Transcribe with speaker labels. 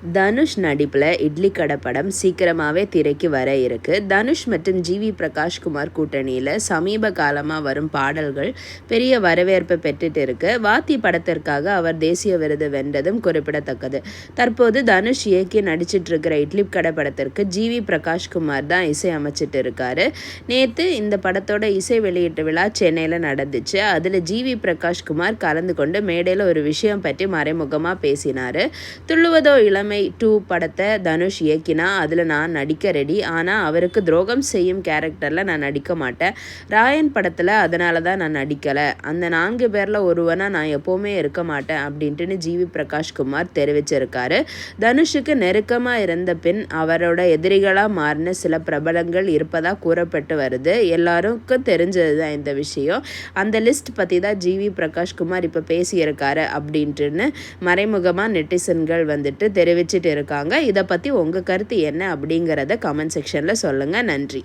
Speaker 1: தனுஷ் நடிப்பில் இட்லி கடை படம் சீக்கிரமாகவே திரைக்கு வர இருக்கு. தனுஷ் மற்றும் ஜிவி பிரகாஷ்குமார் கூட்டணியில் சமீப காலமாக வரும் பாடல்கள் பெரிய வரவேற்பை பெற்றுட்டு இருக்கு. வாத்தி படத்திற்காக அவர் தேசிய விருது வென்றதும் குறிப்பிடத்தக்கது. தற்போது தனுஷ் இயக்கி நடிச்சிட்டு இருக்கிற இட்லி கடை படத்திற்கு ஜிவி பிரகாஷ்குமார் தான் இசை அமைச்சிட்டு இருக்காரு. நேற்று இந்த படத்தோட இசை வெளியீட்டு விழா சென்னையில் நடந்துச்சு. அதில் ஜிவி பிரகாஷ்குமார் கலந்து கொண்டு மேடையில் ஒரு விஷயம் பற்றி மறைமுகமாக பேசினார். துள்ளுவதோ இளமை 2 படத்தை தனுஷ் இயக்கினா அதில் நான் நடிக்க ரெடி. ஆனால் அவருக்கு துரோகம் செய்யும் கேரக்டரில் நான் நடிக்க மாட்டேன். ராயன் படத்தில் அதனால தான் நான் நடிக்கலை. அந்த 4 பேரில் ஒருவனாக நான் எப்போவுமே இருக்க மாட்டேன் அப்படின்ட்டு ஜிவி பிரகாஷ்குமார் தெரிவிச்சிருக்காரு. தனுஷுக்கு நெருக்கமாக இருந்த பின் அவரோட எதிரிகளாக மாறின சில பிரபலங்கள் இருப்பதாக கூறப்பட்டு வருது. எல்லாருக்கும் தெரிஞ்சது தான் இந்த விஷயம். அந்த லிஸ்ட் பற்றி தான் ஜிவி பிரகாஷ்குமார் இப்போ பேசியிருக்காரு அப்படின்ட்டுன்னு மறைமுகமாக நெட்டிசன்கள் வந்துட்டு தெரிவிச்சிட்டு இருக்காங்க. இதை பற்றி உங்கள் கருத்து என்ன அப்படிங்கிறத கமெண்ட் செக்ஷனில் சொல்லுங்கள். நன்றி.